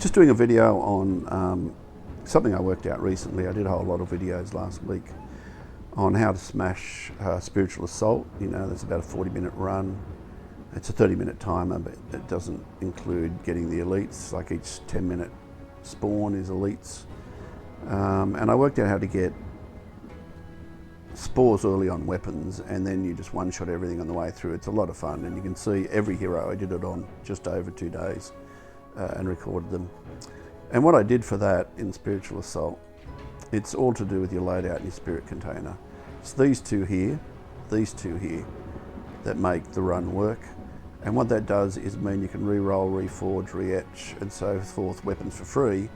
just doing a video on something I worked out recently. I did a whole lot of videos last week on how to smash Spiritual Assault. You know, there's about a 40-minute run. It's a 30-minute timer, but it doesn't include getting the elites. Like each 10-minute spawn is elites. And I worked out how to get Spores early on weapons, and then you just one-shot everything on the way through. It's a lot of fun, and you can see every hero. I did it on just over 2 days and recorded them. And what I did for that in Spiritual Assault, it's all to do with your loadout and your spirit container. It's these two here, that make the run work. And what that does is mean you can re-roll, reforge, re-etch, and so forth weapons for free.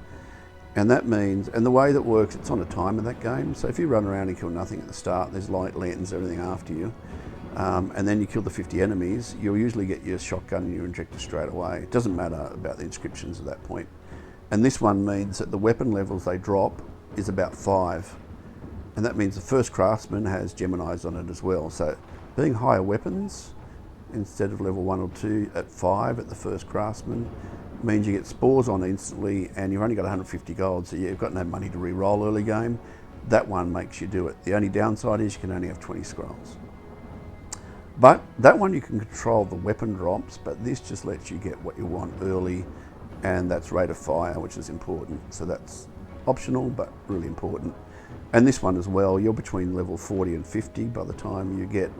And that means, and the way that works, it's on a timer, that game. So if you run around and kill nothing at the start, there's light lanterns, everything after you, and then you kill the 50 enemies, you'll usually get your shotgun and your injector straight away. It doesn't matter about the inscriptions at that point. And this one means that the weapon levels they drop is about 5. And that means the first Craftsman has Geminis on it as well. So being higher weapons, instead of level 1 or 2 at 5 at the first Craftsman, means you get Spores on instantly, and you've only got 150 gold, so you've got no money to re-roll early game. That one makes you do it. The only downside is you can only have 20 scrolls. But that one you can control the weapon drops, but this just lets you get what you want early, and that's rate of fire, which is important. So that's optional, but really important. And this one as well, you're between level 40 and 50 by the time you get.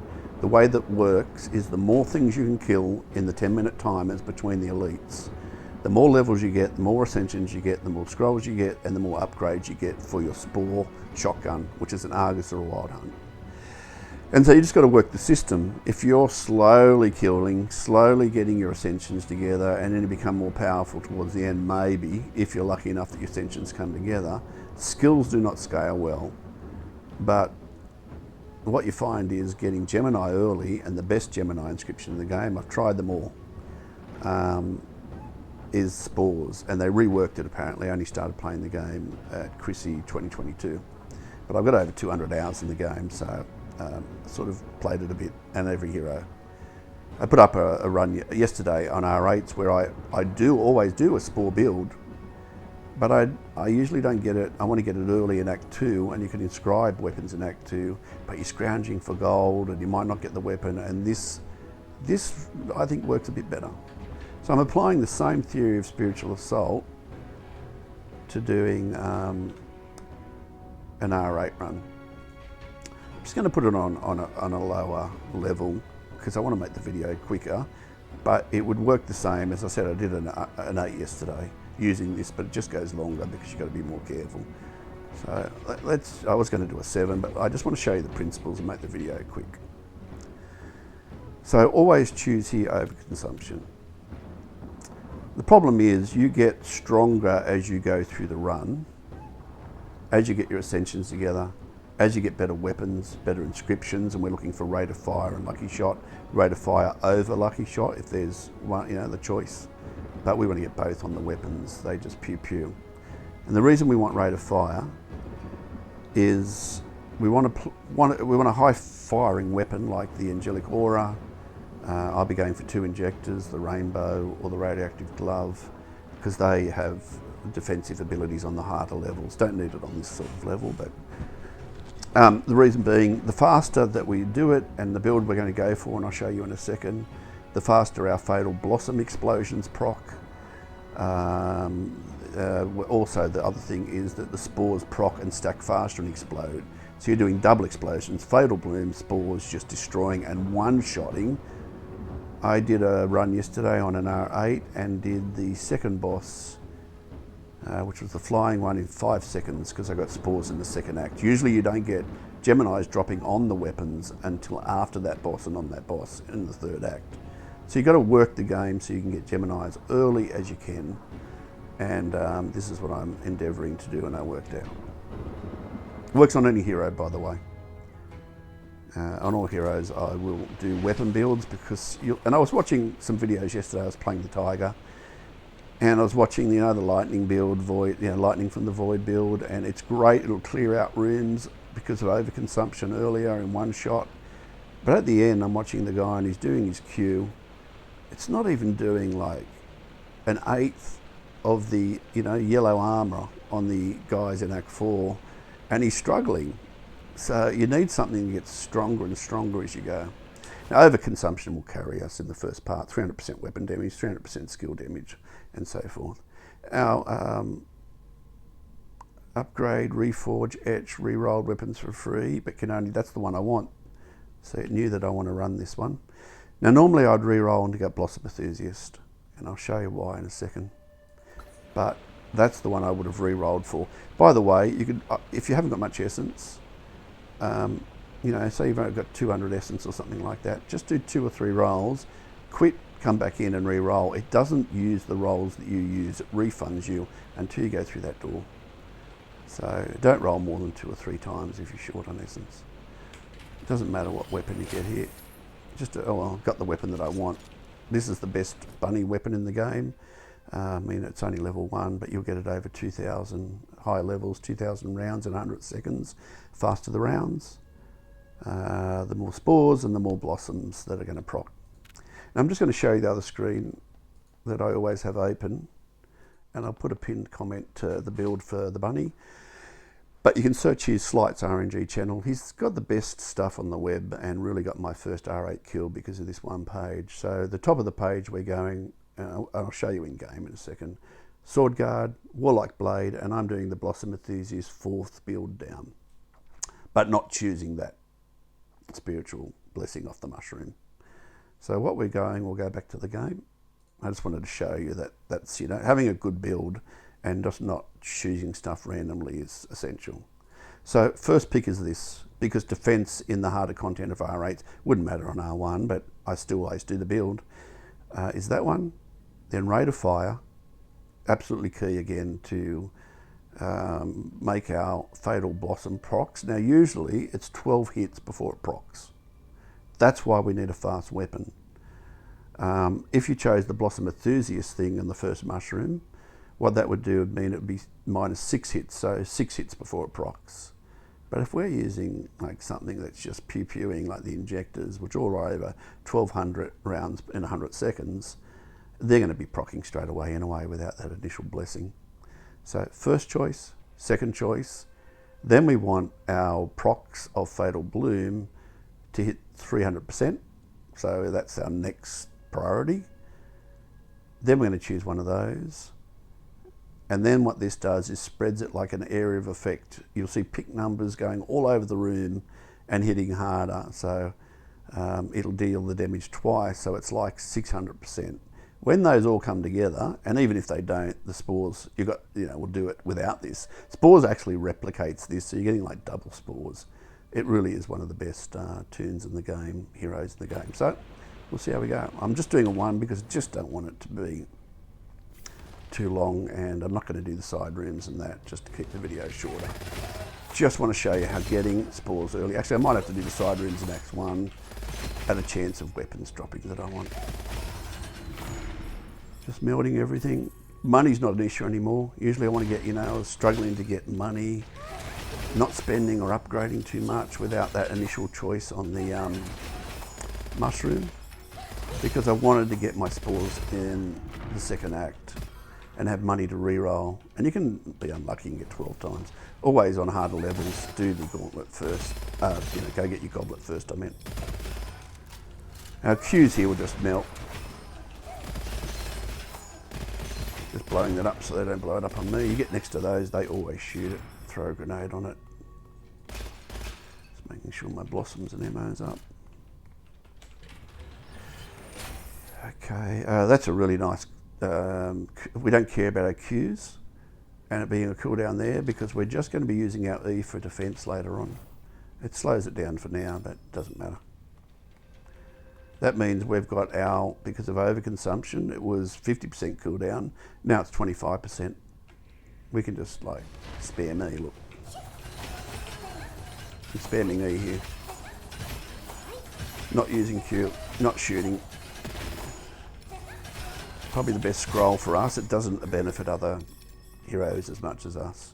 The way that works is the more things you can kill in the 10-minute timers between the elites, the more levels you get, the more ascensions you get, the more scrolls you get, and the more upgrades you get for your Spore shotgun, which is an Argus or a Wild Hunt. And so you just got to work the system. If you're slowly killing, slowly getting your ascensions together, and then you become more powerful towards the end, maybe, if you're lucky enough that your ascensions come together, skills do not scale well. But what you find is getting Gemini early, and the best Gemini inscription in the game, I've tried them all, is Spores, and they reworked it apparently. I only started playing the game at Chrissy 2022, but I've got over 200 hours in the game, so sort of played it a bit, and every hero. I put up a run yesterday on R8s where I do always do a Spore build, but I usually don't get it. I want to get it early in Act 2, and you can inscribe weapons in Act 2, but you're scrounging for gold and you might not get the weapon, and this I think works a bit better. So I'm applying the same theory of Spiritual Assault to doing an R8 run. I'm just going to put it on a lower level because I want to make the video quicker, but it would work the same. As I said, I did an 8 yesterday using this, but it just goes longer because you've got to be more careful. So I was going to do a 7, but I just want to show you the principles and make the video quick. So always choose here Overconsumption. The problem is you get stronger as you go through the run, as you get your ascensions together, as you get better weapons, better inscriptions, and we're looking for rate of fire and lucky shot, rate of fire over lucky shot if there's one, you know, the choice. But we want to get both on the weapons, they just pew pew. And the reason we want rate of fire is we want a high firing weapon like the Angelic Aura. I'll be going for 2 injectors, the Rainbow or the Radioactive Glove, because they have defensive abilities on the harder levels. Don't need it on this sort of level, but the reason being, the faster that we do it, and the build we're going to go for, and I'll show you in a second, the faster our Fatal Blossom explosions proc. Also, the other thing is that the Spores proc and stack faster and explode. So you're doing double explosions, Fatal Bloom, Spores just destroying and one-shotting. I did a run yesterday on an R8 and did the second boss, which was the flying one, in 5 seconds because I got Spores in the second act. Usually you don't get Geminis dropping on the weapons until after that boss and on that boss in the 3rd act. So you've got to work the game so you can get Geminis early as you can, and this is what I'm endeavouring to do, and I worked out. Works on any hero, by the way. On all heroes I will do weapon builds because and I was watching some videos yesterday. I was playing the Tiger, and I was watching the lightning build, void, lightning from the void build, and it's great. It'll clear out rooms because of overconsumption earlier in one shot. But at the end, I'm watching the guy and he's doing his Q. It's not even doing like an eighth of the yellow armour on the guys in Act 4, and he's struggling. So you need something that gets stronger and stronger as you go. Now, overconsumption will carry us in the first part, 300% weapon damage, 300% skill damage, and so forth. Our upgrade, reforge, etch, rerolled weapons for free, but that's the one I want. So it knew that I want to run this one. Now normally I'd reroll and get Blossom Enthusiast, and I'll show you why in a second. But that's the one I would have rerolled for. By the way, you could, if you haven't got much essence, say you've only got 200 essence or something like that, just do 2 or 3 rolls, quit, come back in and re-roll. It doesn't use the rolls that you use, it refunds you until you go through that door. So don't roll more than 2 or 3 times if you're short on essence. It doesn't matter what weapon you get here. Just, I've got the weapon that I want. This is the best bunny weapon in the game. It's only level 1, but you'll get it over 2,000 high levels, 2,000 rounds in 100 seconds. Faster the rounds, the more spores and the more blossoms that are going to proc. Now I'm just going to show you the other screen that I always have open, and I'll put a pinned comment to the build for the bunny. But you can search his SlightRNG channel. He's got the best stuff on the web and really got my first R8 kill because of this one page. So the top of the page we're going, I'll show you in game in a second. Sword Guard, Warlike Blade, and I'm doing the Blossom Enthusiast 4th build down. But not choosing that spiritual blessing off the mushroom. So what we'll go back to the game. I just wanted to show you that that's, having a good build and just not choosing stuff randomly is essential. So first pick is this, because defense in the harder content of R8 wouldn't matter on R1, but I still always do the build, is that one. Then Rate of Fire, absolutely key again to make our Fatal Blossom procs. Now usually it's 12 hits before it procs. That's why we need a fast weapon. If you chose the Blossom Enthusiast thing in the first mushroom, what that would do would mean it would be minus 6 hits, so 6 hits before it procs. But if we're using like something that's just pew-pewing like the injectors, which are over 1,200 rounds in 100 seconds, they're going to be proccing straight away anyway without that initial blessing. So first choice, second choice, then we want our procs of Fatal Bloom to hit 300%, so that's our next priority. Then we're going to choose one of those. And then what this does is spreads it like an area of effect. You'll see pick numbers going all over the room and hitting harder. So it'll deal the damage twice, so it's like 600%. When those all come together, and even if they don't, the Spores, will do it without this. Spores actually replicates this, so you're getting like double Spores. It really is one of the best tunes in the game, heroes in the game. So we'll see how we go. I'm just doing a 1 because I just don't want it to be too long, and I'm not going to do the side rooms and that, just to keep the video shorter. Just want to show you how getting Spores early. Actually, I might have to do the side rooms in Act 1 at a chance of weapons dropping that I want. Just melting everything. Money's not an issue anymore. Usually I want to get, I was struggling to get money, not spending or upgrading too much without that initial choice on the mushroom, because I wanted to get my Spores in the second act and have money to re-roll. And you can be unlucky and get 12 times. Always on harder levels, do the gauntlet first. Go get your goblet first, I meant. Our Qs here will just melt. Just blowing that up so they don't blow it up on me. You get next to those, they always shoot it. Throw a grenade on it. Just making sure my blossoms and ammo's up. Okay, that's a really nice, we don't care about our Qs and it being a cooldown there because we're just going to be using our E for defense later on. It slows it down for now, but it doesn't matter. That means we've got our, because of overconsumption, it was 50% cooldown, now it's 25%. We can just like spare me, look. I'm spamming E here. Not using Q, not shooting. Probably the best scroll for us. It doesn't benefit other heroes as much as us.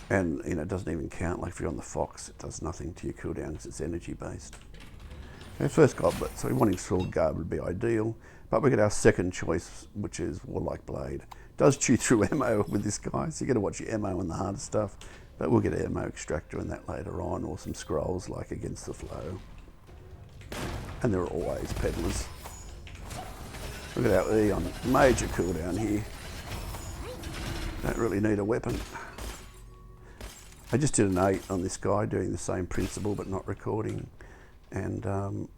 And it doesn't even count, like if you're on the Fox, it does nothing to your cooldown because it's energy based. Our first goblet, so wanting sword guard would be ideal, but we get our second choice, which is Warlike Blade. It does chew through ammo with this guy, so you got to watch your ammo and the harder stuff, but we'll get an ammo extractor in that later on, or some scrolls like Against the Flow. And there are always peddlers. Look at our E on major cooldown here. Don't really need a weapon. I just did an 8 on this guy doing the same principle but not recording. And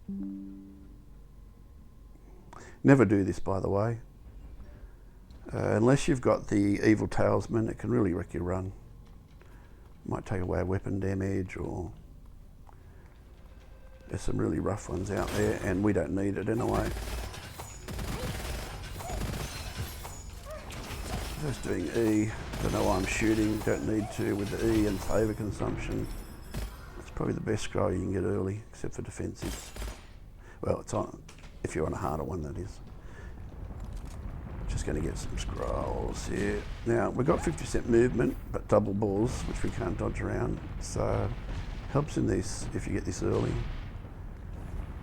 never do this, by the way. Unless you've got the Evil Talesman, it can really wreck your run. Might take away weapon damage, or there's some really rough ones out there and we don't need it anyway. Just doing E, don't know why I'm shooting, don't need to with the E and Overconsumption. It's probably the best scroll you can get early, except for defensives. Well, it's on, if you're on a harder one, that is. Just going to get some scrolls here. Now, we've got 50% movement, but double balls, which we can't dodge around. So, helps in this if you get this early.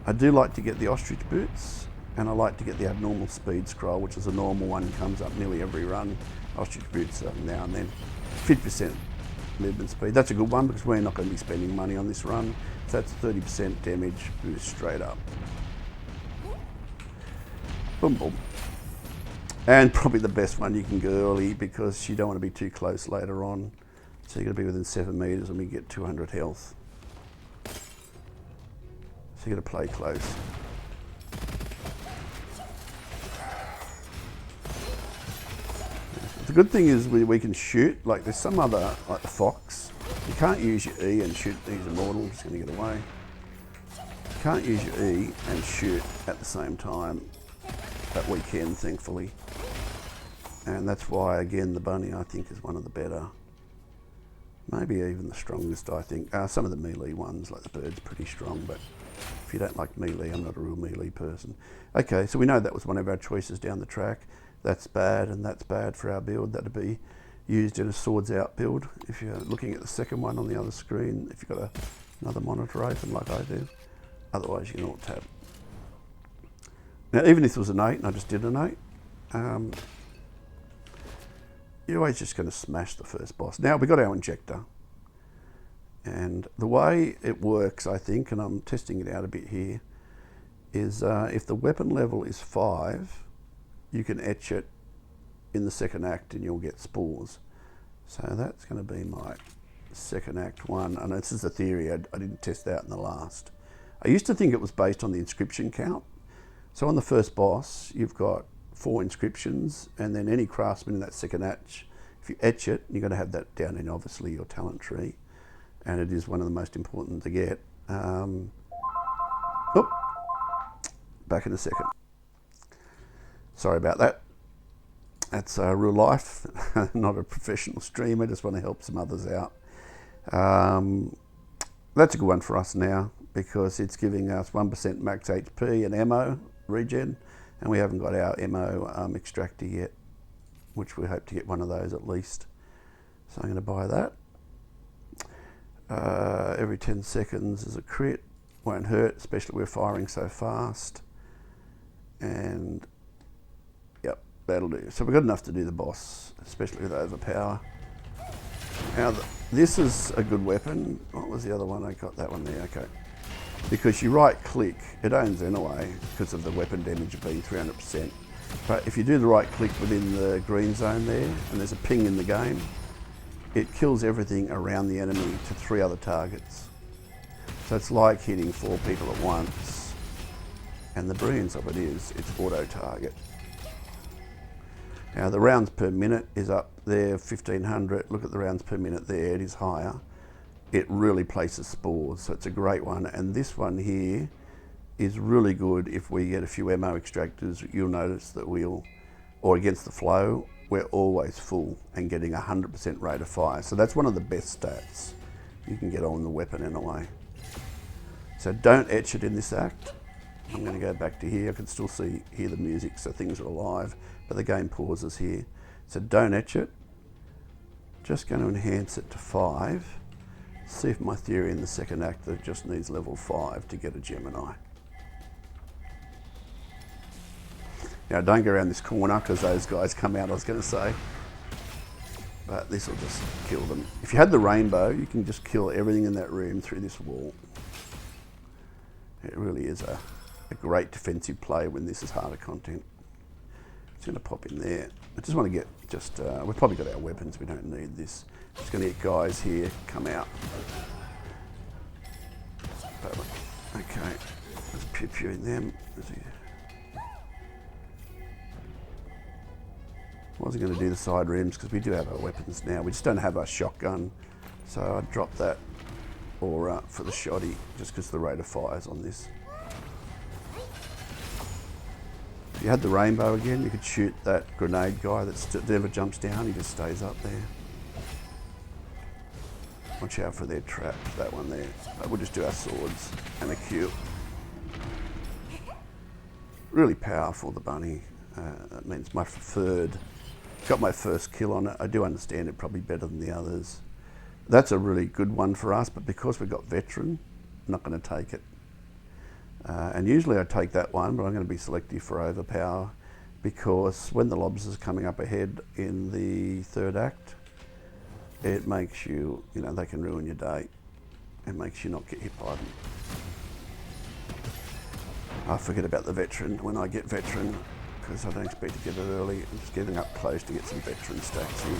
I do like to get the ostrich boots, and I like to get the abnormal speed scroll, which is a normal one, comes up nearly every run. Ostrich boots now and then. 50% movement speed. That's a good one because we're not going to be spending money on this run. So that's 30% damage boost straight up. Boom, boom. And probably the best one you can go early because you don't want to be too close later on. So you've got to be within 7 meters and we get 200 health. So you've got to play close. The good thing is we can shoot, like there's some other, like the Fox, you can't use your E and shoot, he's immortal, I'm just going to get away. You can't use your E and shoot at the same time, but we can, thankfully. And that's why, again, the bunny I think is one of the better, maybe even the strongest I think. Some of the melee ones, like the bird's pretty strong, but if you don't like melee, I'm not a real melee person. Okay, so we know that was one of our choices down the track. That's bad, and that's bad for our build. That'd be used in a swords out build. If you're looking at the second one on the other screen, if you've got another monitor open like I do, otherwise you can alt tab. Now, even if it was an 8, and I just did an 8, you're always just going to smash the first boss. Now, we got our injector, and the way it works, I think, and I'm testing it out a bit here, is if the weapon level is 5, you can etch it in the second act and you'll get spores. So that's going to be my second act one. And this is a theory I didn't test out in the last. I used to think it was based on the inscription count. So on the first boss, you've got 4 inscriptions, and then any craftsman in that second act, if you etch it, you've got to have that down in obviously your talent tree. And it is one of the most important to get. Back in a second. Sorry about that. That's real life, not a professional streamer, just want to help some others out. That's a good one for us now because it's giving us 1% max HP and ammo regen, and we haven't got our ammo extractor yet, which we hope to get one of those at least. So I'm going to buy that. Every 10 seconds is a crit, won't hurt, especially we're firing so fast. And yep, that'll do. So we've got enough to do the boss, especially with overpower. Now this is a good weapon. What was the other one? I got that one there, okay. Because you right click, it owns anyway because of the weapon damage being 300%. But if you do the right click within the green zone there, and there's a ping in the game, it kills everything around the enemy to 3 other targets. So it's like hitting 4 people at once. And the brilliance of it is, it's auto target. Now the rounds per minute is up there, 1500. Look at the rounds per minute there, it is higher. It really places spores, so it's a great one. And this one here is really good if we get a few ammo extractors. You'll notice that or against the flow, we're always full and getting 100% rate of fire. So that's one of the best stats you can get on the weapon in a way. So don't etch it in this act. I'm going to go back to here. I can still hear the music, so things are alive, but the game pauses here. So don't etch it. Just going to enhance it to 5. See if my theory in the second act that it just needs level 5 to get a Gemini. Now don't go around this corner because those guys come out, I was going to say. But this will just kill them. If you had the rainbow, you can just kill everything in that room through this wall. It really is a great defensive play when this is harder content. It's going to pop in there. I just want to get we've probably got our weapons, we don't need this. Just going to get guys here, come out. Okay, let's pew pew in them. I wasn't going to do the side rims because we do have our weapons now. We just don't have our shotgun, so I dropped that aura for the shoddy just because the rate of fire is on this. If you had the rainbow again, you could shoot that grenade guy that never jumps down, he just stays up there. Watch out for their traps, that one there. We'll just do our swords and a Q. Really powerful, the bunny. That means my preferred. Got my first kill on it. I do understand it probably better than the others. That's a really good one for us, but because we've got veteran, I'm not going to take it. And usually I take that one, but I'm going to be selective for overpower because when the lobsters coming up ahead in the third act, it makes you, they can ruin your day. It makes you not get hit by them. I forget about the veteran when I get veteran because I don't expect to get it early. I'm just getting up close to get some veteran stacks in.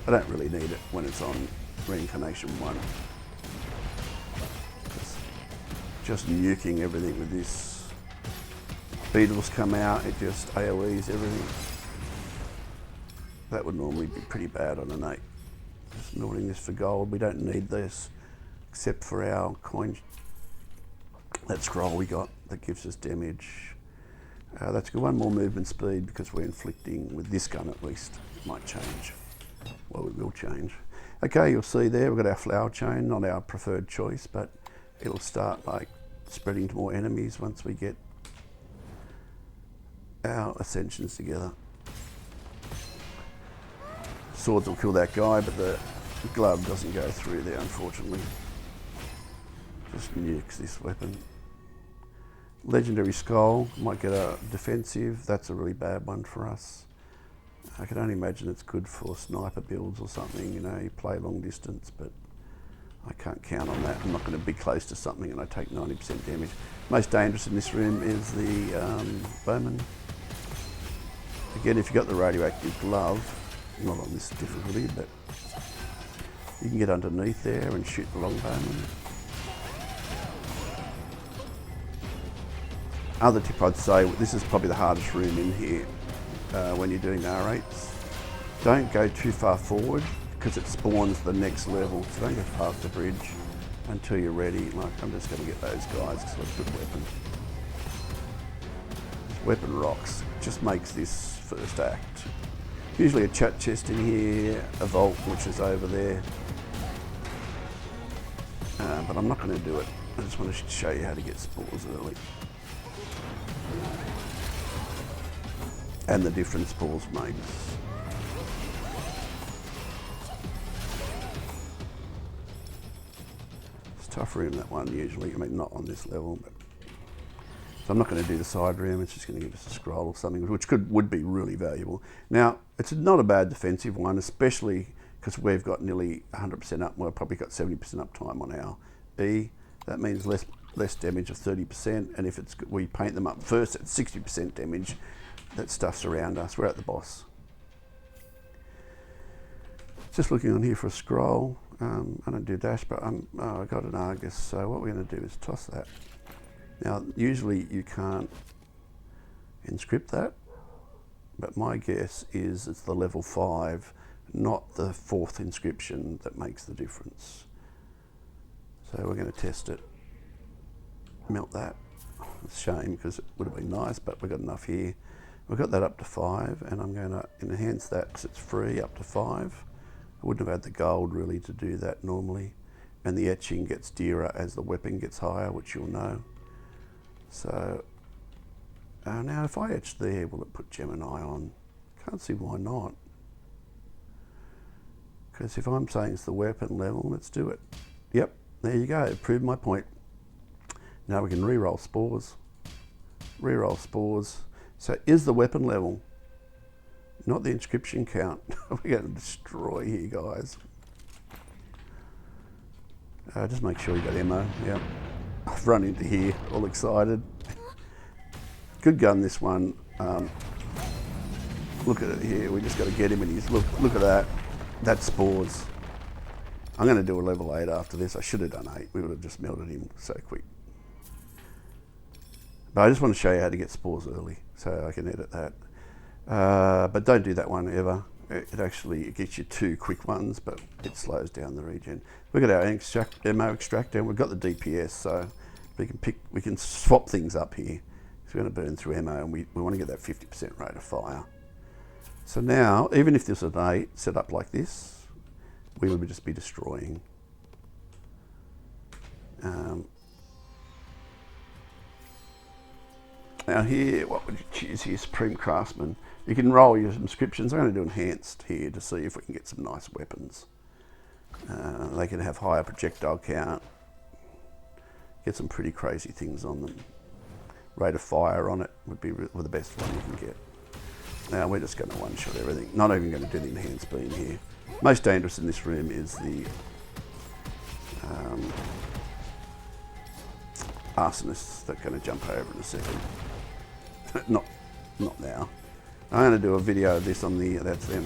I don't really need it when it's on Reincarnation 1. Just nuking everything with this. Beetles come out, it just AoEs everything. That would normally be pretty bad on an 8. Just milling this for gold. We don't need this except for our coin. That scroll we got that gives us damage. That's good. One more movement speed because we're inflicting with this gun at least. It might change. Well, it will change. Okay, you'll see there we've got our flower chain, not our preferred choice, but it'll start like spreading to more enemies once we get our ascensions together. Swords will kill that guy, but the glove doesn't go through there, unfortunately. Just nukes this weapon. Legendary skull might get a defensive. That's a really bad one for us. I can only imagine it's good for sniper builds or something. You play long distance, but I can't count on that. I'm not going to be close to something and I take 90% damage. Most dangerous in this room is the bowman. Again, if you've got the radioactive glove, not on this difficulty, but you can get underneath there and shoot the longbowman. Other tip I'd say, this is probably the hardest room in here when you're doing R8s. Don't go too far forward because it spawns the next level, so don't go past the bridge until you're ready. Like, I'm just going to get those guys because it's a good weapon. Weapon rocks, just makes this first act. Usually a chat chest in here, a vault which is over there, but I'm not going to do it. I just want to show you how to get spores early. And the different spores makes. It's a tough room, that one, usually. I mean, not on this level, but. So I'm not going to do the side room, it's just going to give us a scroll or something, which would be really valuable. Now, it's not a bad defensive one, especially because we've got nearly 100% up, well, probably got 70% uptime on our E. That means less damage of 30%, and if we paint them up first at 60% damage, that stuff's around us. We're at the boss. Just looking on here for a scroll. I don't do dash, but I got an Argus, so what we're going to do is toss that. Now, usually you can't inscript that, but my guess is it's the level 5, not the 4th inscription that makes the difference. So we're going to test it. Melt that. It's a shame because it would have been nice, but we've got enough here. We've got that up to 5, and I'm going to enhance that because it's free up to 5. I wouldn't have had the gold really to do that normally. And the etching gets dearer as the weapon gets higher, which you'll know. So, now if I etch there, will it put Gemini on? Can't see why not. Because if I'm saying it's the weapon level, let's do it. Yep, there you go, proved my point. Now we can re-roll spores. Re-roll spores. So is the weapon level, not the inscription count. We're going to destroy here, guys. Just make sure you got ammo. Yeah, I've run into here, all excited. Good gun, this one. Look at it here. We just got to get him in his look. Look at that. That's Spores. I'm going to do a level 8 after this. I should have done 8. We would have just melted him so quick. But I just want to show you how to get Spores early, so I can edit that. But don't do that one ever. It actually gets you 2 quick ones, but it slows down the regen. We've got our ammo extractor, and we've got the DPS, so we can swap things up here. So we're going to burn through ammo, and we want to get that 50% rate of fire. So now, even if this was an 8 set up like this, we would just be destroying. Now here, what would you choose here? Supreme Craftsman. You can roll your inscriptions. I'm going to do enhanced here to see if we can get some nice weapons. They can have higher projectile count. Get some pretty crazy things on them. Rate of fire on it would be the best one you can get. Now we're just going to one-shot everything. Not even going to do the enhanced beam here. Most dangerous in this room is the arsonists that are going to jump over in a second. not now. I'm going to do a video of this on the, that's them.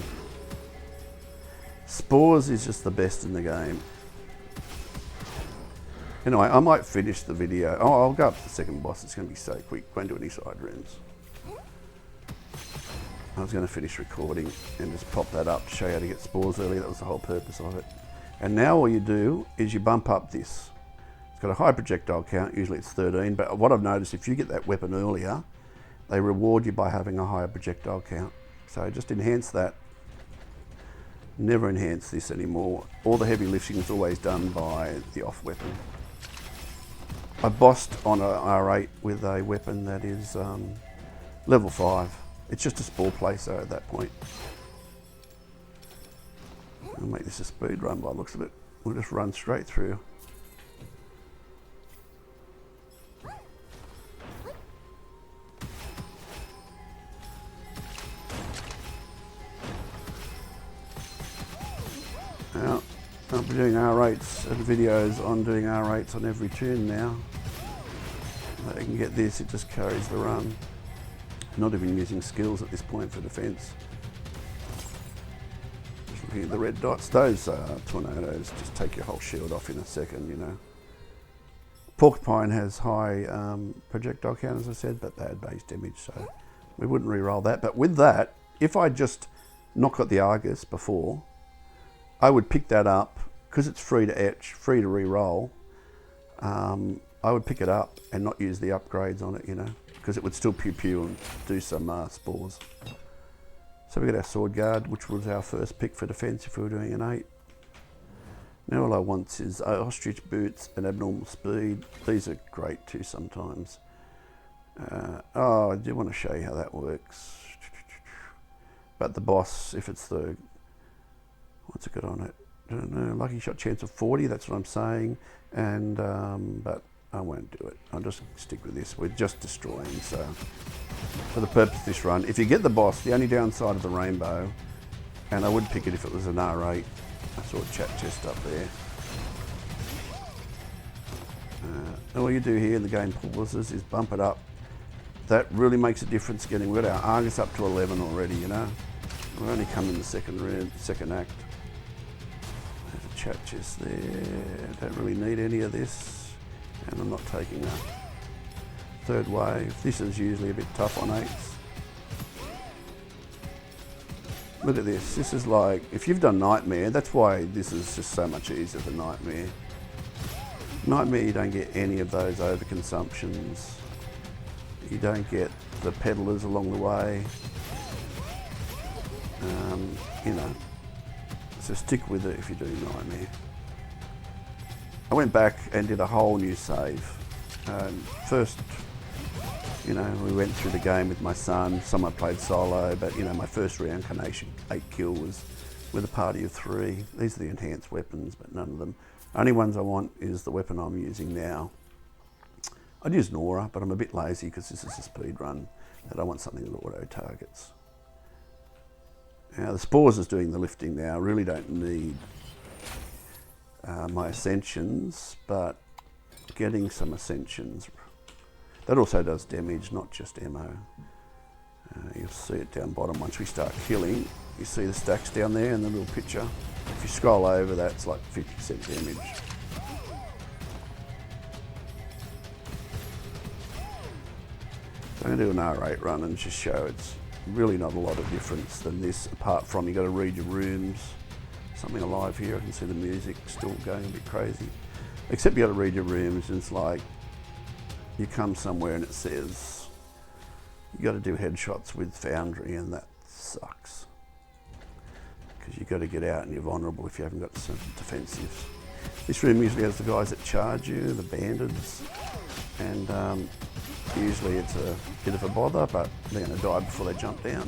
Spores is just the best in the game. Anyway, I might finish the video. Oh, I'll go up to the second boss. It's going to be so quick. Won't do any side rooms. I was going to finish recording and just pop that up to show you how to get Spores early. That was the whole purpose of it. And now all you do is you bump up this. It's got a high projectile count. Usually it's 13. But what I've noticed, if you get that weapon earlier, they reward you by having a higher projectile count. So just enhance that. Never enhance this anymore. All the heavy lifting is always done by the off weapon. I bossed on a R8 with a weapon that is level 5. It's just a spore placer at that point. I'll make this a speed run by the looks of it. We'll just run straight through. Now, I'll be doing R8s and videos on doing R8s on every tune now. If I can get this, it just carries the run. Not even using skills at this point for defense. Just looking at the red dots. Those tornadoes just take your whole shield off in a second, you know. Porcupine has high projectile count, as I said, but bad base damage, so we wouldn't re-roll that. But with that, if I just not got the Argus before, I would pick that up, because it's free to etch, free to re-roll. I would pick it up and not use the upgrades on it, you know, because it would still pew-pew and do some spores. So we got our sword guard, which was our first pick for defense if we were doing an 8. Now all I want is ostrich boots and abnormal speed. These are great too sometimes. Oh, I do want to show you how that works. But the boss, if it's the, what's it got on it? I don't know, lucky shot chance of 40, that's what I'm saying. And, but I won't do it. I'll just stick with this. We're just destroying, so for the purpose of this run, if you get the boss, the only downside of the rainbow, and I would pick it if it was an R8. I saw a chat chest up there. All you do here in the game pauses is bump it up. That really makes a difference getting, we've got our Argus up to 11 already, you know. We're only come in the second act. There's a chat chest there. Don't really need any of this. And I'm not taking a third wave. This is usually a bit tough on 8s. Look at this. This is like, if you've done Nightmare, that's why this is just so much easier than Nightmare. Nightmare, you don't get any of those overconsumptions. You don't get the peddlers along the way. You know, so stick with it if you're doing Nightmare. I went back and did a whole new save. First, you know, we went through the game with my son. Some I played solo, but you know, my first reincarnation 8 kill was with a party of 3. These are the enhanced weapons, but none of them. Only ones I want is the weapon I'm using now. I'd use Nora, but I'm a bit lazy because this is a speed run. that I want something that auto targets. Now the Spores is doing the lifting now. I really don't need my Ascensions, but getting some Ascensions, that also does damage, not just ammo. You'll see it down bottom once we start killing. You see the stacks down there in the little picture. If you scroll over, that's like 50% damage. So I'm going to do an R8 run and just show it's really not a lot of difference than this, apart from you've got to read your rooms. Something alive here, I can see the music still going a bit crazy. Except you've got to read your rooms, and it's like you come somewhere and it says you got to do headshots with Foundry, and that sucks. Because you've got to get out and you're vulnerable if you haven't got some defensives. This room usually has the guys that charge you, the bandits, and usually it's a bit of a bother, but they're going to die before they jump down.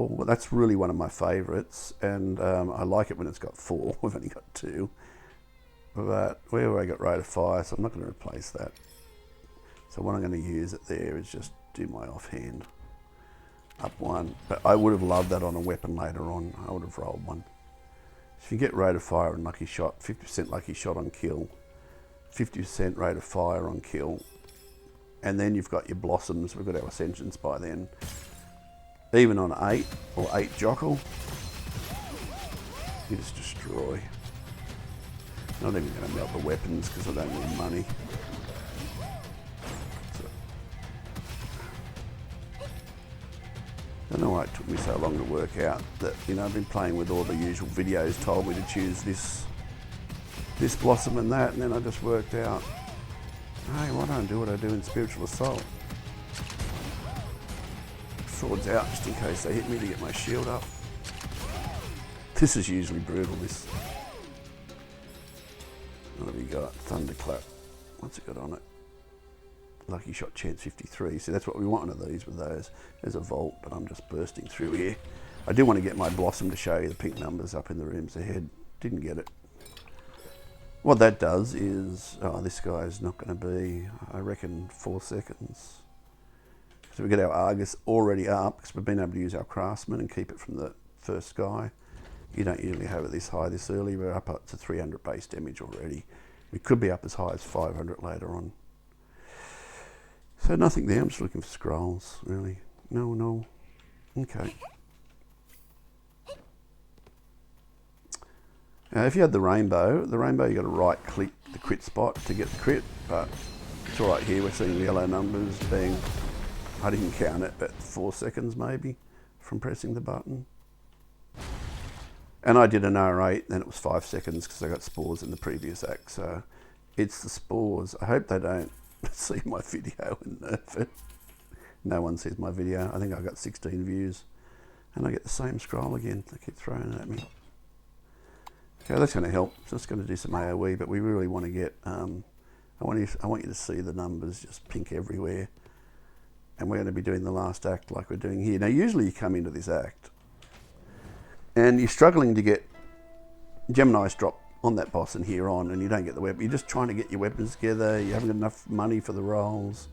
Well, that's really one of my favourites, and I like it when it's got 4. We've only got 2. But where I got Rate of Fire, so I'm not going to replace that. So what I'm going to use it there is just do my offhand. Up 1. But I would have loved that on a weapon later on. I would have rolled 1. If you get Rate of Fire and Lucky Shot, 50% Lucky Shot on kill, 50% Rate of Fire on kill, and then you've got your Blossoms. We've got our Ascensions by then. Even on 8 or 8 Jokul, you just destroy. Not even going to melt the weapons because I don't need money. So, I don't know why it took me so long to work out that, you know, I've been playing with all the usual videos, told me to choose this Blossom and that, and then I just worked out, hey, why don't I do what I do in Spiritual Assault? Swords out just in case they hit me to get my shield up. This is usually brutal, this. What have we got? Thunderclap. What's it got on it? Lucky Shot chance 53. See, that's what we want one of these with those. There's a vault, but I'm just bursting through here. I do want to get my Blossom to show you the pink numbers up in the rooms ahead. Didn't get it. What that does is, oh, this guy's not going to be, I reckon, 4 seconds. So we get our Argus already up, because we've been able to use our Craftsman and keep it from the first guy. You don't usually have it this high this early. We're up to 300 base damage already. We could be up as high as 500 later on. So nothing there. I'm just looking for scrolls, really. No. Okay. If you had the rainbow you got to right click the crit spot to get the crit, but it's all right here. We're seeing the yellow numbers being, I didn't count it, but 4 seconds maybe from pressing the button. And I did an R8, then it was 5 seconds because I got Spores in the previous act. So it's the Spores. I hope they don't see my video and nerf it. No one sees my video. I think I got 16 views. And I get the same scroll again. They keep throwing it at me. Okay, that's going to help. Just going to do some AoE, but we really want to get, I want you to see the numbers just pink everywhere. And we're going to be doing the last act like we're doing here. Now, usually you come into this act and you're struggling to get Gemini's drop on that boss and here on, and you don't get the weapon. You're just trying to get your weapons together. You haven't got enough money for the rolls.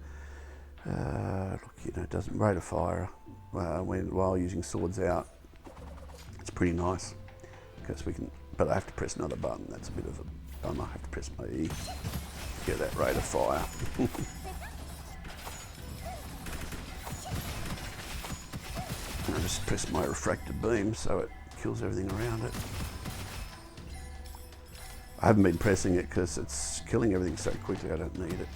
Look, you know, it doesn't rate of fire while using swords out. It's pretty nice because we can, but I have to press another button. That's a bit of a bummer. I have to press my E to get that rate of fire. And I just press my refracted beam so it kills everything around it. I haven't been pressing it because it's killing everything so quickly I don't need it.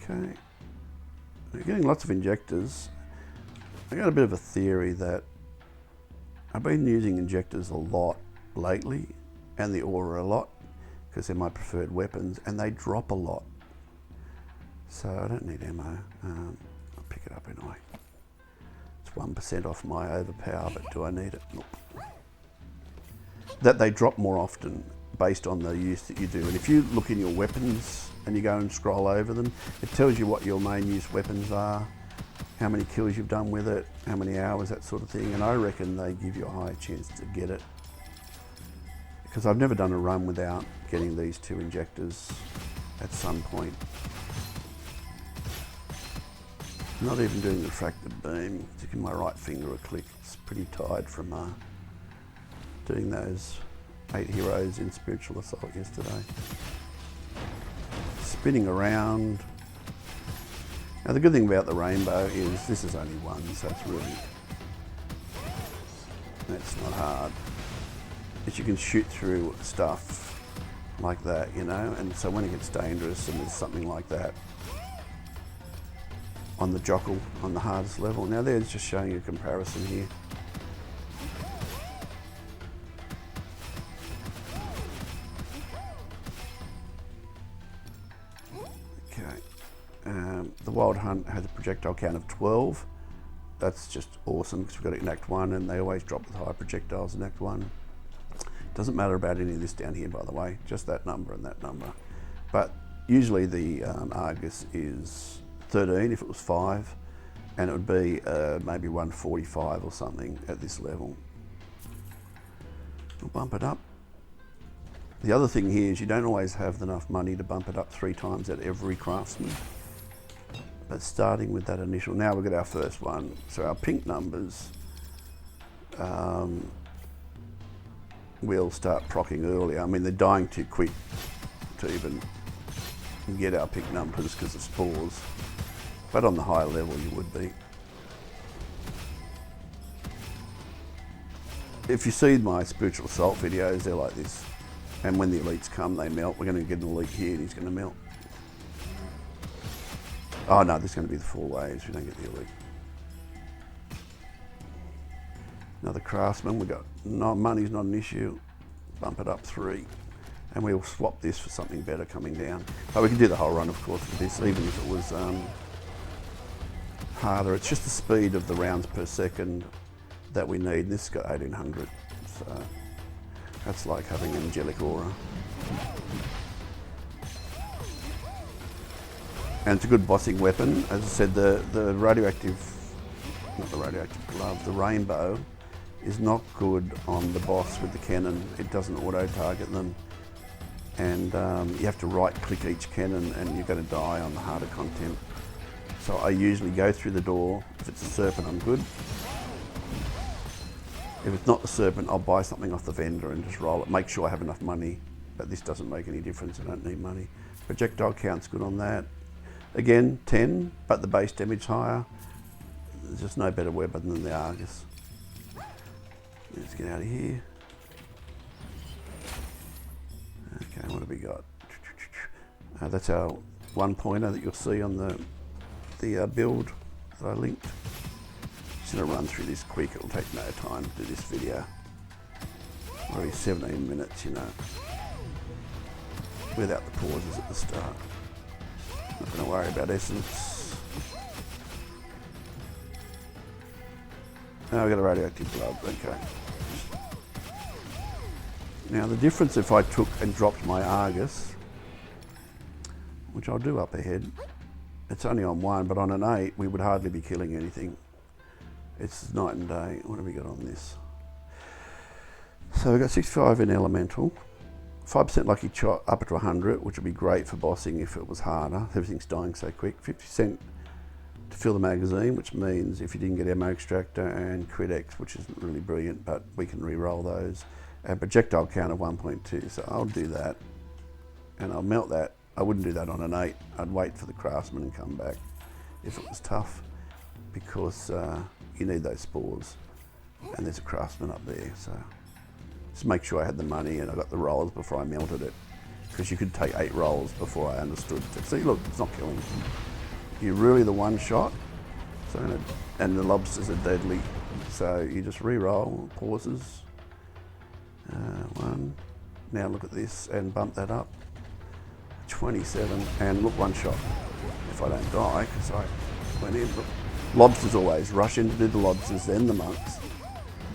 Okay. We're getting lots of injectors. I got a bit of a theory that I've been using injectors a lot lately and the aura a lot because they're my preferred weapons and they drop a lot. So I don't need ammo. I'll pick it up anyway. It's 1% off my overpower, but do I need it? Nope. That they drop more often based on the use that you do. And if you look in your weapons and you go and scroll over them, it tells you what your main use weapons are, how many kills you've done with it, how many hours, that sort of thing. And I reckon they give you a higher chance to get it. because I've never done a run without getting these 2 injectors at some point. Not even doing the refracted beam, giving my right finger a click. It's pretty tired from doing those 8 heroes in Spiritual Assault yesterday. Spinning around. Now the good thing about the rainbow is this is only 1, so it's really, that's not hard. But you can shoot through stuff like that, you know, and so when it gets dangerous and there's something like that on the Jokul, on the hardest level. Now there's just showing you a comparison here. Okay, the Wild Hunt has a projectile count of 12. That's just awesome because we've got it in Act 1 and they always drop with high projectiles in Act 1. Doesn't matter about any of this down here, by the way, just that number and that number. But usually the Argus is 13 if it was 5, and it would be maybe 145 or something at this level. We'll bump it up. The other thing here is you don't always have enough money to bump it up 3 times at every Craftsman. But starting with that initial, now we've got our first one. So our pink numbers will start procking earlier. I mean, they're dying too quick to even get our pink numbers because of spores. But on the higher level you would be. If you see my Spiritual Assault videos, they're like this. And when the elites come, they melt. We're going to get an elite here and he's going to melt. Oh no, this is going to be the 4 waves. We don't get the elite. Another Craftsman. We've got money's not an issue. Bump it up 3. And we'll swap this for something better coming down. But we can do the whole run, of course, with this, even if it was harder. It's just the speed of the rounds per second that we need. This has got 1800, so that's like having an angelic aura. And it's a good bossing weapon. As I said, the radioactive, not the radioactive glove, the rainbow is not good on the boss with the cannon. It doesn't auto-target them. And you have to right-click each cannon and you're going to die on the harder content. So I usually go through the door. If it's a Serpent, I'm good. If it's not the Serpent, I'll buy something off the vendor and just roll it. Make sure I have enough money, but this doesn't make any difference. I don't need money. Projectile count's good on that. Again, 10, but the base damage higher. There's just no better weapon than the Argus. Let's get out of here. Okay, what have we got? That's our 1-pointer that you'll see on the build that I linked. Just going to run through this quick. It'll take no time to do this video. Already 17 minutes, you know, without the pauses at the start. Not going to worry about essence. Now we've got a radioactive glove. Okay. Now the difference if I took and dropped my Argus, which I'll do up ahead, it's only on 1, but on an 8 we would hardly be killing anything. It's night and day. What have we got on this? So we've got 65 in elemental, 5% lucky shot up to 100, which would be great for bossing if it was harder. Everything's dying so quick. 50% to fill the magazine, which means if you didn't get ammo extractor, and crit X, which isn't really brilliant, but we can re-roll those. And projectile count of 1.2, so I'll do that. And I'll melt that. I wouldn't do that on an 8. I'd wait for the Craftsman and come back if it was tough, because you need those spores. And there's a Craftsman up there, so just make sure I had the money and I got the rolls before I melted it, because you could take 8 rolls before I understood. See, look, it's not killing. You're really the one shot, so and the lobsters are deadly. So you just re-roll, pauses. 1. Now look at this and bump that up. 27, and look, 1 shot. If I don't die, because I went in. Look, lobsters always rush in to do the lobsters, then the monks.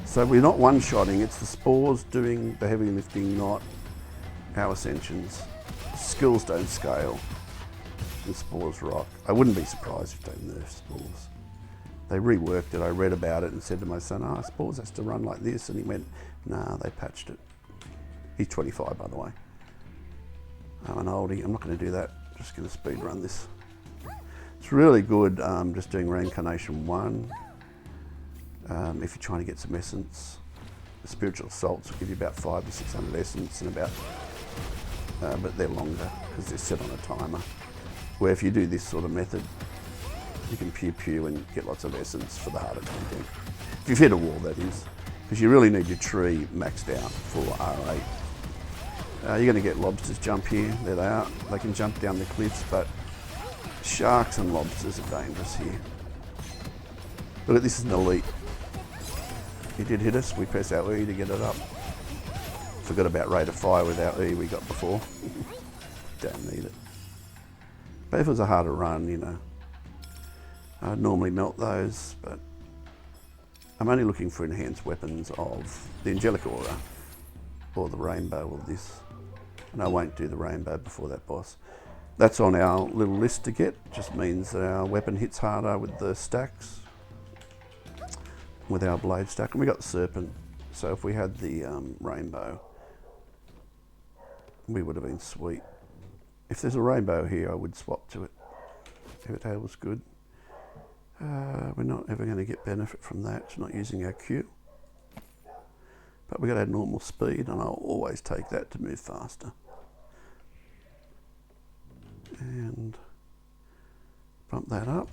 So we're not one-shotting, it's the spores doing the heavy lifting, not our ascensions. Skills don't scale. The spores rock. I wouldn't be surprised if they nerf spores. They reworked it. I read about it and said to my son, spores has to run like this, and he went, nah, they patched it. He's 25, by the way. Oh, an oldie. I'm not going to do that. Just going to speed run this. It's really good just doing Reincarnation 1. If you're trying to get some essence. The Spiritual Assaults will give you about 500 to 600 essence, and about, but they're longer because they're set on a timer. Where if you do this sort of method, you can pew and get lots of essence for the harder content. If you've hit a wall, that is. Because you really need your tree maxed out for R8. You're going to get lobsters jump here. There they are. They can jump down the cliffs, but sharks and lobsters are dangerous here. Look at this, is an elite. He did hit us. We press our E to get it up. Forgot about rate of fire with our E we got before. Don't need it. But if it was a harder run, you know, I'd normally melt those, but I'm only looking for enhanced weapons of the Angelic Aura or the Rainbow or this. And I won't do the Rainbow before that boss. That's on our little list to get. Just means that our weapon hits harder with the stacks, with our blade stack. And we got the Serpent. So if we had the Rainbow, we would have been sweet. If there's a Rainbow here, I would swap to it. If it was good. We're not ever going to get benefit from that. It's not using our Q. But we've got our normal speed, and I'll always take that to move faster. And bump that up.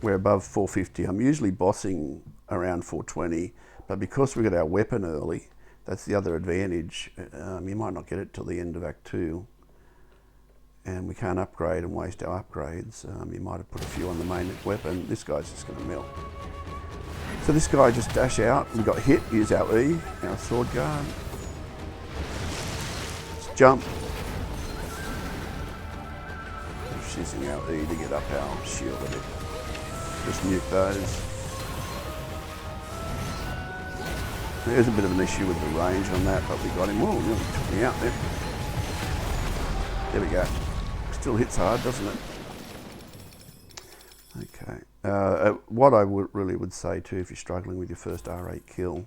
We're above 450. I'm usually bossing around 420, but because we got our weapon early, that's the other advantage. You might not get it till the end of Act 2. And we can't upgrade and waste our upgrades. You might have put a few on the main weapon. This guy's just going to melt. So this guy just dash out. We got hit, use our E, our sword guard. Let's jump. Just using our E to get up our shield a bit. Just nuke those. There's a bit of an issue with the range on that, but we got him. Whoa, really took me out there. There we go. Still hits hard, doesn't it? Okay. What I really would say too, if you're struggling with your first R8 kill,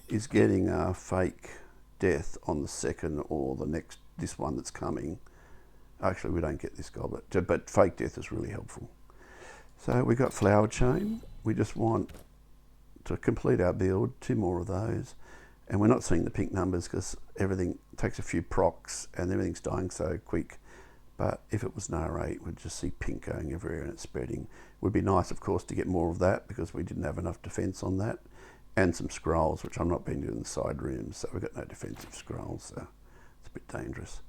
is getting a fake death on the second or this one that's coming. Actually, we don't get this goblet, but fake death is really helpful. So we got Flower Chain. We just want to complete our build, 2 more of those. And we're not seeing the pink numbers because everything takes a few procs and everything's dying so quick. But if it was an R8, we'd just see pink going everywhere and it's spreading. It would be nice, of course, to get more of that because we didn't have enough defense on that. And some scrolls, which I'm not being doing in the side rooms, so we've got no defensive scrolls, so it's a bit dangerous.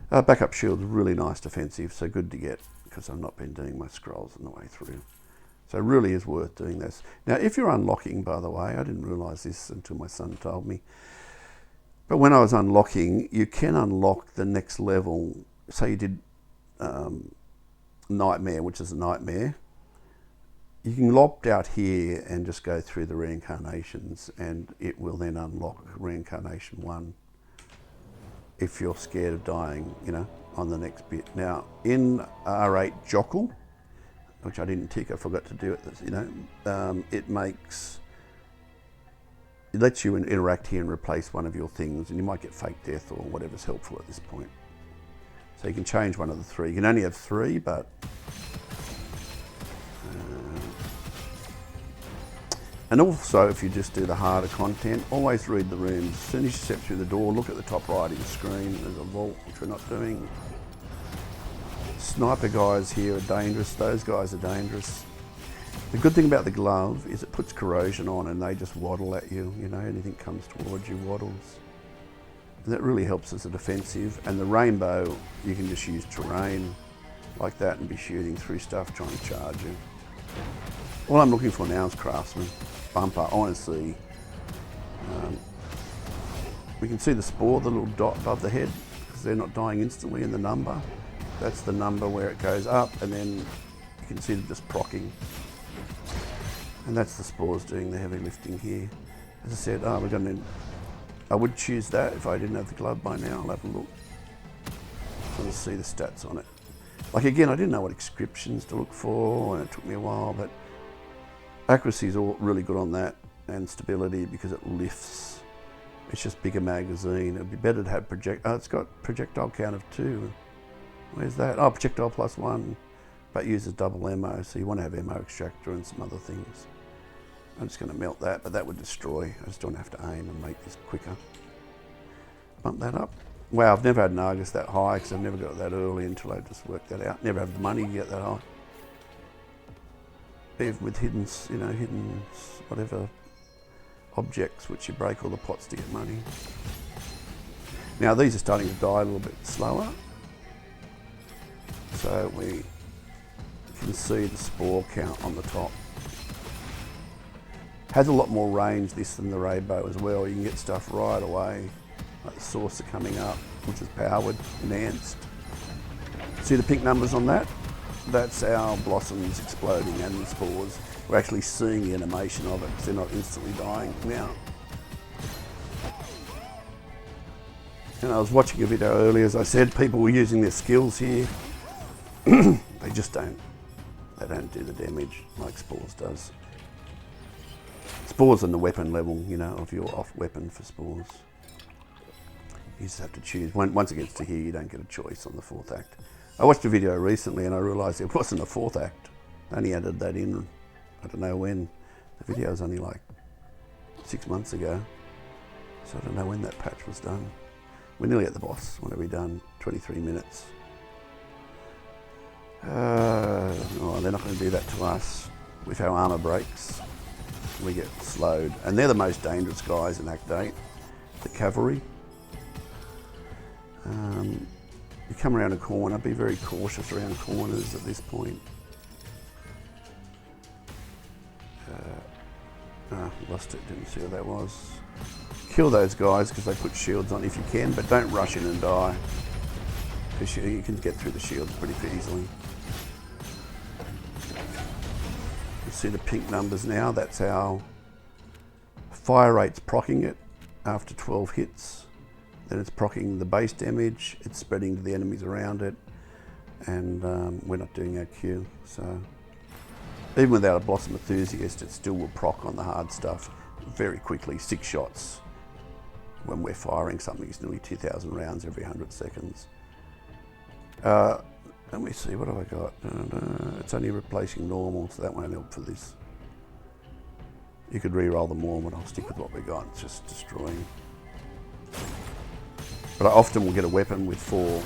Backup shield's really nice defensive, so good to get because I've not been doing my scrolls on the way through. So it really is worth doing this. Now, if you're unlocking, by the way, I didn't realise this until my son told me, but when I was unlocking, you can unlock the next level. Say you did Nightmare, which is a nightmare. You can opt out here and just go through the reincarnations, and it will then unlock Reincarnation 1 if you're scared of dying, you know, on the next bit. Now, in R8 Jokul, which I didn't tick, I forgot to do it, you know, it lets you interact here and replace one of your things, and you might get fake death or whatever's helpful at this point. So you can change one of the 3. You can only have 3, but and also if you just do the harder content, always read the rooms. As soon as you step through the door, look at the top right of your screen. There's a vault, which we're not doing. Sniper guys here are dangerous. Those guys are dangerous. The good thing about the glove is it puts corrosion on and they just waddle at you. You know, anything comes towards you waddles. And that really helps as a defensive. And the Rainbow, you can just use terrain like that and be shooting through stuff trying to charge you. All I'm looking for now is Craftsman. Bumper, I want to see. We can see the Spore, the little dot above the head, because they're not dying instantly in the number. That's the number where it goes up, and then you can see them just procking. And that's the Spores doing the heavy lifting here. As I said, we're going to. I would choose that if I didn't have the glove by now. I'll have a look. I want to see the stats on it. Like again, I didn't know what inscriptions to look for, and it took me a while, but accuracy is all really good on that, and stability because it lifts It's just bigger magazine. It'd be better to have it's got projectile count of 2. Where's that? Oh, projectile +1, but uses double ammo, so you want to have ammo extractor and some other things. I'm just going to melt that, but that would destroy. I just don't have to aim and make this quicker. Bump that up. Wow, I've never had an Argus that high because I've never got that early until I just worked that out. Never have the money to get that high. Even with hidden, you know, hidden whatever objects, which you break all the pots to get money. Now these are starting to die a little bit slower. So we can see the spore count on the top. Has a lot more range this than the rainbow as well. You can get stuff right away. Like the saucer coming up, which is powered, enhanced. See the pink numbers on that? That's our blossoms exploding and the spores. We're actually seeing the animation of it because they're not instantly dying now. And I was watching a video earlier, as I said, people were using their skills here. They just don't do the damage like Spores does. Spores on the weapon level, you know, if you're off weapon for Spores. You just have to choose. Once it gets to here, you don't get a choice on the 4th act. I watched a video recently and I realised it wasn't a 4th act. I only added that in, I don't know when. The video was only like 6 months ago. So I don't know when that patch was done. We're nearly at the boss. When are we done? 23 minutes. Oh, they're not going to do that to us. If our armour breaks, we get slowed. And they're the most dangerous guys in Act 8, the cavalry. You come around a corner, be very cautious around corners at this point. Lost it, didn't see what that was. Kill those guys because they put shields on if you can, but don't rush in and die. Because you can get through the shields pretty easily. You see the pink numbers now, that's our fire rate's proccing it after 12 hits. Then it's proccing the base damage, it's spreading to the enemies around it, and we're not doing our Q. So even without a Blossom Enthusiast, it still will proc on the hard stuff very quickly. 6 shots when we're firing something is nearly 2,000 rounds every 100 seconds. Let me see, what have I got? It's only replacing normal, so that won't help for this. You could re-roll them all, but I'll stick with what we got. It's just destroying. But I often will get a weapon with 4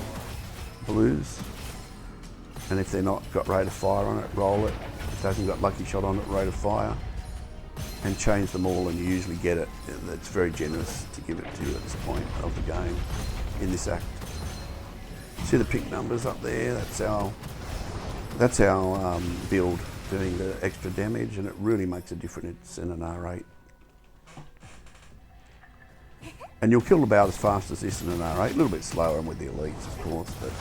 blues, and if they're not got rate of fire on it, roll it. If it hasn't got lucky shot on it, rate of fire, and change them all, and you usually get it. It's very generous to give it to you at this point of the game in this act. See the pink numbers up there? That's our build doing the extra damage, and it really makes a difference in an R8. And you'll kill about as fast as this in an R8, a little bit slower with the elites of course, but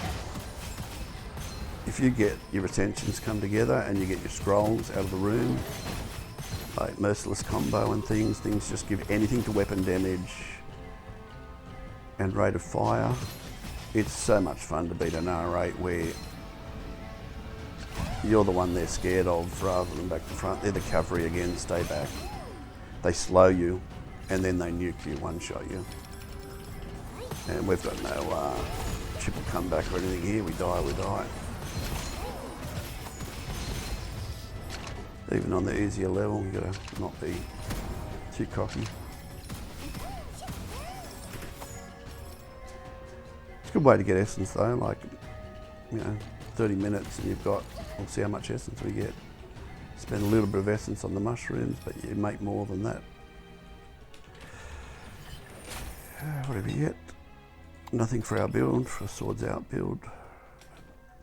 if you get your retentions come together and you get your scrolls out of the room, like Merciless Combo and things just give anything to weapon damage and rate of fire. It's so much fun to beat an R8 where you're the one they're scared of rather than back to front. They're the cavalry again, stay back. They slow you and then they nuke you, one-shot you. And we've got no triple comeback or anything here. We die, we die. Even on the easier level, you gotta not be too cocky. It's a good way to get essence though, like, 30 minutes and you've got, we'll see how much essence we get. Spend a little bit of essence on the mushrooms, but you make more than that. Whatever you get. Nothing for our build, for a swords out build.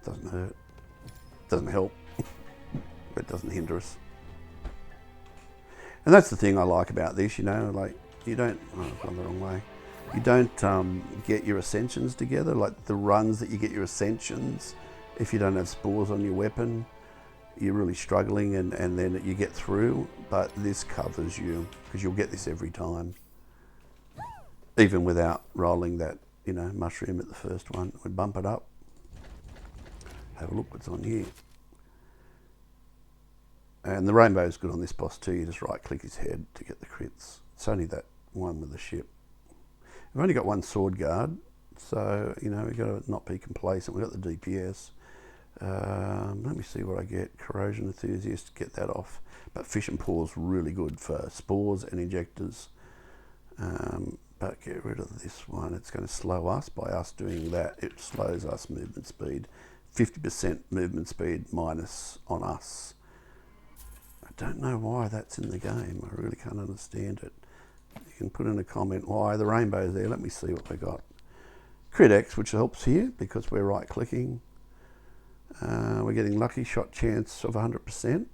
Doesn't hurt. Doesn't help. But it doesn't hinder us. And that's the thing I like about this, like you don't, I've gone the wrong way. You don't get your ascensions together, like the runs that you get your ascensions, if you don't have spores on your weapon, you're really struggling and then you get through, but this covers you, because you'll get this every time. Even without rolling that, mushroom at the first one. We bump it up. Have a look what's on here. And the rainbow's good on this boss too. You just right click his head to get the crits. It's only that one with the ship. We've only got one sword guard, so you know we've got to not be complacent. We've got the DPS. Let me see what I get. Corrosion enthusiast, get that off. But fish and paws really good for spores and injectors. But get rid of this one. It's going to slow us. By us doing that, it slows us movement speed. 50% movement speed minus on us. I don't know why that's in the game. I really can't understand it. You can put in a comment why. The rainbow's there. Let me see what we got. Crit X, which helps here because we're right clicking. We're getting lucky shot chance of 100%.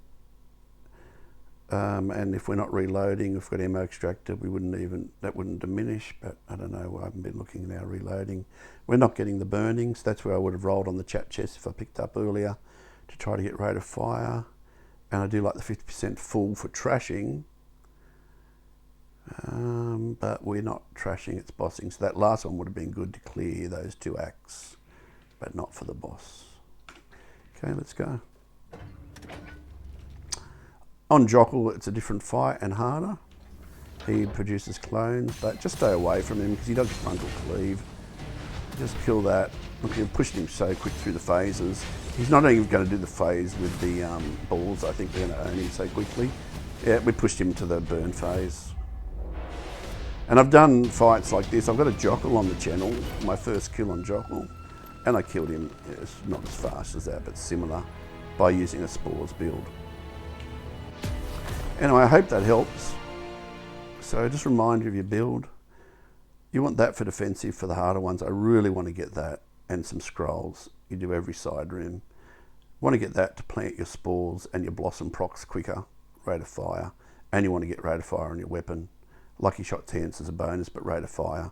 And if we're not reloading, if we've got ammo extractor, that wouldn't diminish, but I don't know, I haven't been looking now reloading. We're not getting the burnings. That's where I would have rolled on the chat chest if I picked up earlier to try to get rate of fire. And I do like the 50% full for trashing. But we're not trashing, it's bossing. So that last one would have been good to clear those 2 acts, but not for the boss. Okay, let's go. On Jokul, it's a different fight and harder. He produces clones, but just stay away from him because he does frontal cleave. Just kill that. Look, you're pushing him so quick through the phases. He's not even going to do the phase with the balls. I think they're going to own him so quickly. Yeah, we pushed him to the burn phase. And I've done fights like this. I've got a Jokul on the channel, my first kill on Jokul, and I killed him. It's not as fast as that, but similar, by using a Spores build. Anyway, I hope that helps. So just remind you of your build. You want that for defensive for the harder ones. I really want to get that and some scrolls. You do every side room. Want to get that to plant your spores and your blossom procs quicker, rate of fire. And you want to get rate of fire on your weapon. Lucky shot chance is a bonus, but rate of fire.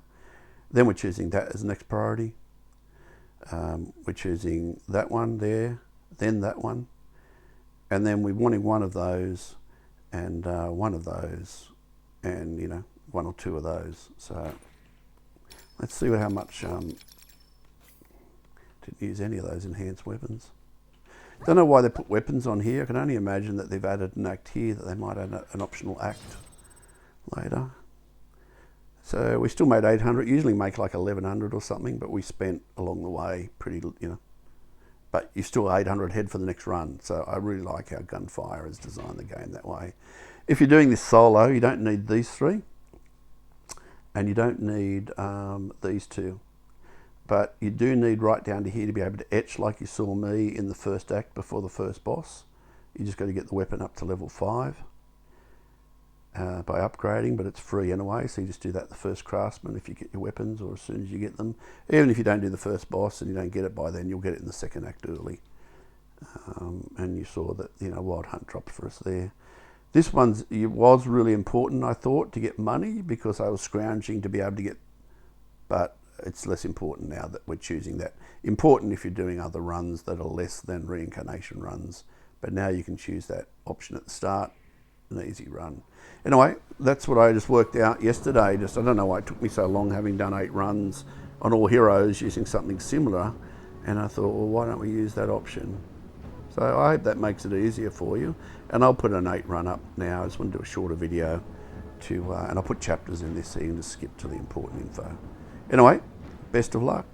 Then we're choosing that as the next priority. We're choosing that one there, then that one. And then we're wanting one of those and one of those, and you know, 1 or 2 of those. So let's see how much. Didn't use any of those enhanced weapons. Don't know why they put weapons on here. I can only imagine that they've added an act here, that they might add an optional act later. So we still made 800. Usually make like 1100 or something, but we spent along the way pretty, you know. But you're still 800 head for the next run. So I really like how Gunfire has designed the game that way. If you're doing this solo, you don't need these 3. And you don't need these 2. But you do need right down to here to be able to etch like you saw me in the first act before the first boss. You just got to get the weapon up to level 5 by upgrading, but it's free anyway. So you just do that the first Craftsman if you get your weapons, or as soon as you get them. Even if you don't do the first boss and you don't get it by then, you'll get it in the second act early. And you saw that, you know, Wild Hunt dropped for us there. This was really important, I thought, to get money because I was scrounging to be able to get, but it's less important now that we're choosing that. Important if you're doing other runs that are less than reincarnation runs, but now you can choose that option at the start, an easy run. Anyway, that's what I just worked out yesterday. I don't know why it took me so long, having done 8 runs on all heroes using something similar, and I thought, well, why don't we use that option? So I hope that makes it easier for you. And I'll put an 8 run up now. I just want to do a shorter video and I'll put chapters in this so you can just skip to the important info. Anyway, best of luck.